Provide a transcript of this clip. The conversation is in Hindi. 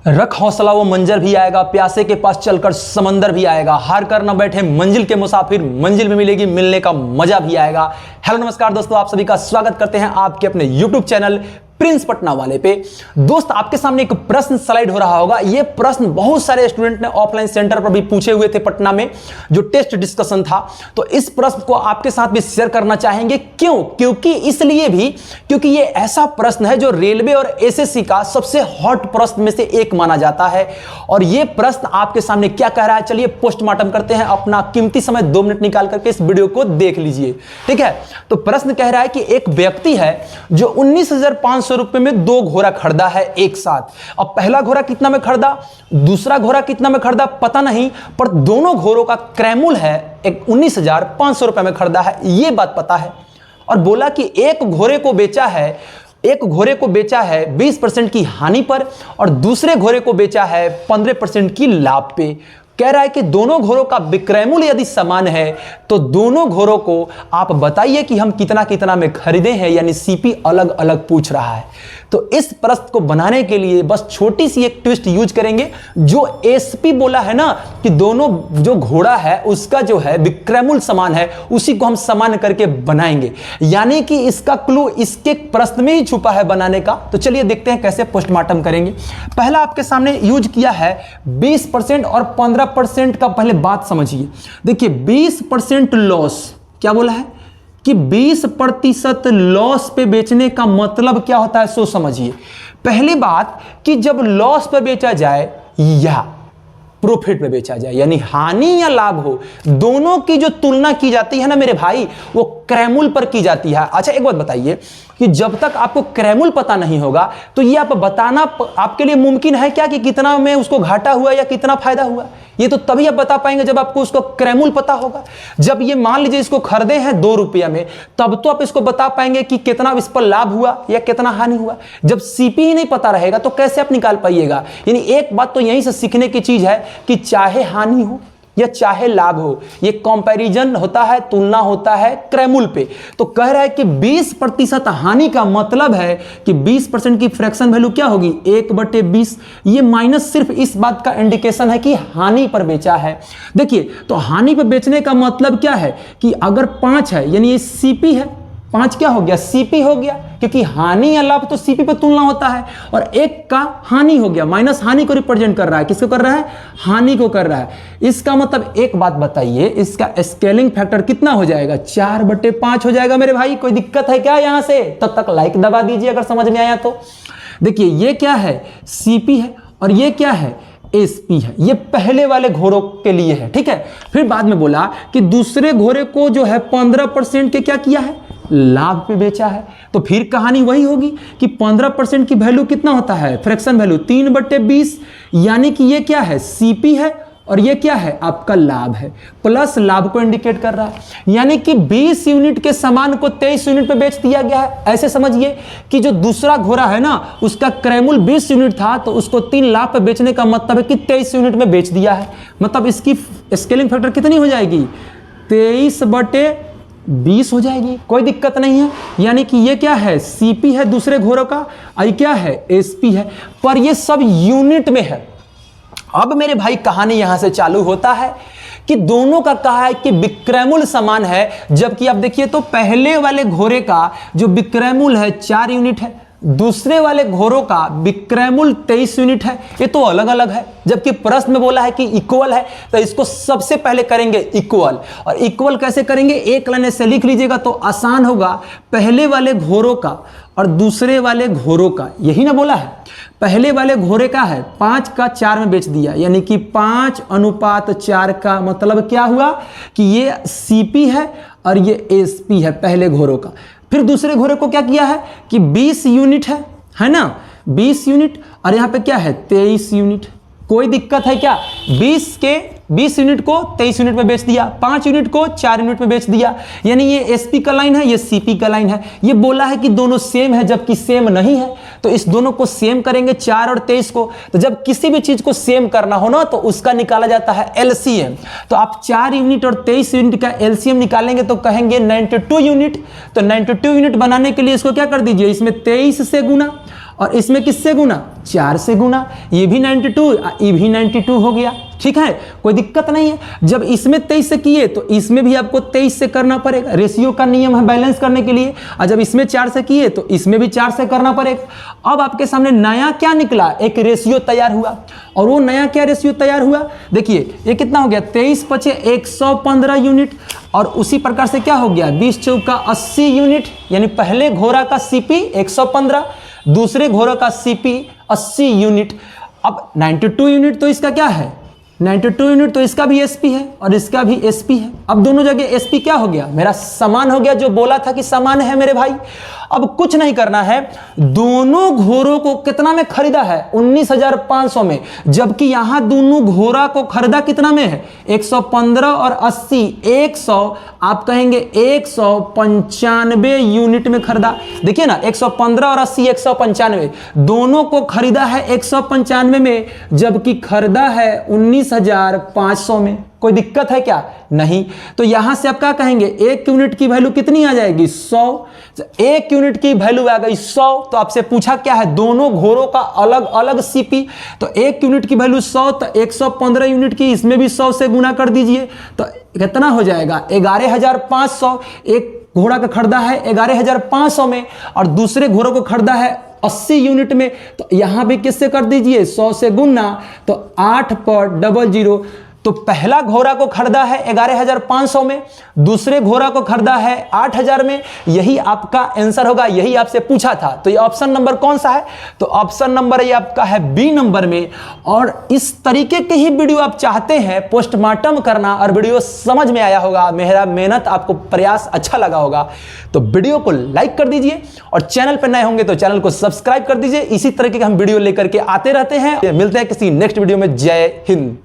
रख हौसला वो मंजर भी आएगा, प्यासे के पास चलकर समंदर भी आएगा, हार कर न बैठे मंजिल के मुसाफिर, मंजिल में मिलेगी मिलने का मजा भी आएगा। हेलो नमस्कार दोस्तों, आप सभी का स्वागत करते हैं आपके अपने YouTube चैनल प्रिंस पटना वाले पे। दोस्त, आपके सामने एक प्रश्न स्लाइड हो रहा होगा। यह प्रश्न बहुत सारे स्टूडेंट ने ऑफलाइन सेंटर पर भी पूछे हुए थे पटना में, जो टेस्ट डिस्कशन था। तो इस प्रश्न को आपके साथ भी शेयर करना चाहेंगे। क्योंकि इसलिए भी क्योंकि यह ऐसा प्रश्न है जो रेलवे और एसएससी का सबसे हॉट प्रश्न में से एक माना जाता है। और यह प्रश्न आपके सामने क्या कह रहा है, चलिए पोस्टमार्टम करते हैं। अपना कीमती समय 2 मिनट निकाल करके इस वीडियो को देख लीजिए, ठीक है। तो प्रश्न कह रहा है कि एक व्यक्ति है जो 19,500 रुपए में 2 घोड़ा खरीदा है एक साथ। अब पहला घोड़ा कितना में खरीदा, दूसरा घोड़ा कितना में खरीदा पता नहीं, पर दोनों घोड़ों का क्रय मूल्य है 19,500 रुपए में खरीदा है, यह बात पता है। और बोला कि एक घोड़े को बेचा है 20% की हानि पर और दूसरे घोड़े को बेचा है 15% की लाभ पे। कह रहा है कि दोनों घोड़ों का विक्रय मूल्य यदि समान है तो दोनों घोड़ों को आप बताइए कि हम कितना कितना में खरीदे हैं, यानी सीपी अलग अलग पूछ रहा है। तो इस प्रश्न को बनाने के लिए बस छोटी सी एक ट्विस्ट यूज करेंगे। जो एसपी बोला है ना कि दोनों जो घोड़ा है उसका जो है विक्रय मूल्य समान है, उसी को हम समान करके बनाएंगे। यानी कि इसका क्लू इसके प्रश्न में ही छुपा है बनाने का। तो चलिए देखते हैं कैसे पोस्टमार्टम करेंगे। पहला आपके सामने यूज किया है 20% और 15% का। पहले बात समझिए, देखिए 20% लॉस, क्या बोला है कि 20% लॉस पे बेचने का मतलब क्या होता है, सो समझिए। पहली बात कि जब लॉस पे बेचा जाए या प्रॉफिट पे बेचा जाए, यानी हानि या लाभ हो, दोनों की जो तुलना की जाती है ना मेरे भाई, वो क्रय मूल्य पर की जाती है। अच्छा एक बात बताइए कि जब तक आपको क्रय मूल्य पता नहीं होगा तो ये आप बताना आपके लिए मुमकिन है क्या कि कितना में उसको घाटा हुआ या कितना फायदा हुआ? ये तो तभी आप बता पाएंगे जब आपको उसको क्रय मूल्य पता होगा। जब ये मान लीजिए इसको खरीदे हैं 2 रुपया में, तब तो आप इसको बता पाएंगे कि कितना इस पर लाभ हुआ या कितना हानि हुआ। जब सीपी ही नहीं पता रहेगा तो कैसे आप निकाल पाइएगा? यानी एक बात तो यहीं से सीखने की चीज है कि चाहे हानि हो या चाहे लाभ हो, ये कंपैरिजन होता है, तुलना होता है क्रय मूल्य पे। तो कह रहा है कि 20% हानि का मतलब है कि 20% की फ्रैक्शन वैल्यू क्या होगी, 1/20। ये माइनस सिर्फ इस बात का इंडिकेशन है कि हानि पर बेचा है। देखिए तो हानि पर बेचने का मतलब क्या है कि अगर 5 है यानी ये सीपी है, 5 क्या हो गया, सीपी हो गया, क्योंकि हानि या लाभ तो सीपी पर तुलना होता है। और 1 का हानि हो गया, माइनस हानि को रिप्रेजेंट कर रहा है। किसको कर रहा है? हानि को कर रहा है। इसका मतलब एक बात बताइए, इसका स्केलिंग फैक्टर कितना हो जाएगा? 4/5 हो जाएगा मेरे भाई। कोई दिक्कत है क्या यहां से? तब तक लाइक दबा दीजिए अगर समझ में आया तो। देखिए ये क्या है, सीपी है, और ये क्या है, एसपी है। ये पहले वाले घोड़ों के लिए है, ठीक है। फिर बाद में बोला कि दूसरे घोड़े को जो है 15% के क्या किया है, लाभ पे बेचा है। तो फिर कहानी वही होगी कि 15% की वैल्यू कितना होता है, फ्रैक्शन वैल्यू 3/20, यानी कि ये क्या है, सीपी है, और ये क्या है, आपका लाभ है, प्लस लाभ को इंडिकेट कर रहा है। यानी कि 20 यूनिट के सामान को 23 यूनिट पे बेच दिया गया है। ऐसे समझिए कि जो दूसरा घोड़ा है ना, उसका क्रय मूल्य 20 यूनिट था, तो उसको 3 लाख पे बेचने का मतलब है कि 23 यूनिट में बेच दिया है। मतलब इसकी स्केलिंग फैक्टर कितनी हो जाएगी, 23/20 हो जाएगी। कोई दिक्कत नहीं है। यानी कि ये क्या है, सीपी है दूसरे घोड़ों का, और क्या है, एसपी है, पर ये सब यूनिट में है। अब मेरे भाई कहानी यहां से चालू होता है कि दोनों का कहा है कि विक्रय मूल्य समान है, जबकि आप देखिए तो पहले वाले घोड़े का जो विक्रय मूल्य है 4 यूनिट है, दूसरे वाले घोड़ों का विक्रय मूल्य 23 यूनिट है। ये तो अलग अलग है। जबकि प्रश्न में बोला है कि इक्वल है, तो इसको सबसे पहले करेंगे इक्वल। और इक्वल कैसे करेंगे, एक लाइन से लिख लीजिएगा तो आसान होगा। पहले वाले घोड़ों का और दूसरे वाले घोड़ों का, यही ना बोला है, पहले वाले घोड़े का है 5 का 4 में बेच दिया, यानी कि 5:4 का मतलब क्या हुआ कि ये सीपी है और ये एसपी है पहले घोड़ों का। फिर दूसरे घोड़े को क्या किया है कि 20 यूनिट है ना, 20 यूनिट, और यहां पे क्या है, 23 यूनिट। कोई दिक्कत है क्या? 20 यूनिट को 23 यूनिट में बेच दिया, 5 यूनिट को 4 यूनिट में बेच दिया। यानी ये एसपी का लाइन है, ये सीपी का लाइन है। ये बोला है कि दोनों सेम है, जबकि सेम नहीं है। तो इस दोनों को सेम करेंगे, 4 और 23 को। तो जब किसी भी चीज को सेम करना हो ना, तो उसका निकाला जाता है एलसीएम। तो आप 4 यूनिट और 23 यूनिट का एलसीएम निकालेंगे तो कहेंगे 92 यूनिट। तो 92 यूनिट बनाने के लिए इसको क्या कर दीजिए, इसमें 23 से गुना और इसमें किससे गुना, 4 से गुना, ये भी 92, ये भी 92 हो गया। ठीक है, कोई दिक्कत नहीं है। जब इसमें 23 से किए तो इसमें भी आपको 23 से करना पड़ेगा, रेशियो का नियम है बैलेंस करने के लिए। और जब इसमें 4 से किए तो इसमें भी 4 से करना पड़ेगा। अब आपके सामने नया क्या निकला, एक रेशियो तैयार हुआ। और वो नया क्या रेशियो तैयार हुआ, देखिए ये कितना हो गया, 23 × 115 यूनिट। और उसी प्रकार से क्या हो गया, 20 चौका 80 यूनिट, यानी पहले घोड़ा का सीपी 115, दूसरे घोड़ा का सीपी 80 यूनिट। अब 92 यूनिट तो इसका क्या है, 92 यूनिट तो इसका भी एसपी है और इसका भी एसपी है। अब दोनों जगह एसपी क्या हो गया, मेरा समान हो गया, जो बोला था कि समान है मेरे भाई। अब कुछ नहीं करना है, दोनों घोड़ों को कितना में खरीदा है, 19,500 में, जबकि यहां दोनों घोड़ा को खरीदा कितना में है, 115 और 80, 100, आप कहेंगे 195 यूनिट में खरीदा। देखिए ना, 115 और 80, 195, दोनों को खरीदा है 195 में, जबकि खरीदा है 19,500 में। कोई दिक्कत है क्या, नहीं। तो यहां से आप क्या कहेंगे, 1 यूनिट की वैल्यू कितनी आ जाएगी, 100। 1 यूनिट की वैल्यू आ गई 100। तो आपसे पूछा क्या है, दोनों घोड़ों का अलग अलग सीपी। तो 1 यूनिट की वैल्यू 100, तो 115 यूनिट की इसमें भी 100 से गुना कर दीजिए, तो कितना हो जाएगा, 11,500। एक घोड़ा का खरीदा है 11,500 में और दूसरे घोड़ों को खरीदा है 80 यूनिट में। तो यहां भी किससे कर दीजिए, 100 से गुना, तो 8 पर 00। तो पहला घोड़ा को खरीदा है 11,500 में, दूसरे घोड़ा को खरीदा है 8,000 में। यही आपका आंसर होगा, यही आपसे पूछा था। तो ये ऑप्शन नंबर कौन सा है, तो ऑप्शन नंबर ये आपका है बी नंबर में। और इस तरीके की ही वीडियो आप चाहते हैं पोस्टमार्टम करना, और वीडियो समझ में आया होगा, मेरा मेहनत आपको प्रयास अच्छा लगा होगा, तो वीडियो को लाइक कर दीजिए और चैनल पर नए होंगे तो चैनल को सब्सक्राइब कर दीजिए। इसी तरीके के हम वीडियो लेकर के आते रहते हैं। मिलते हैं किसी नेक्स्ट वीडियो में। जय हिंद।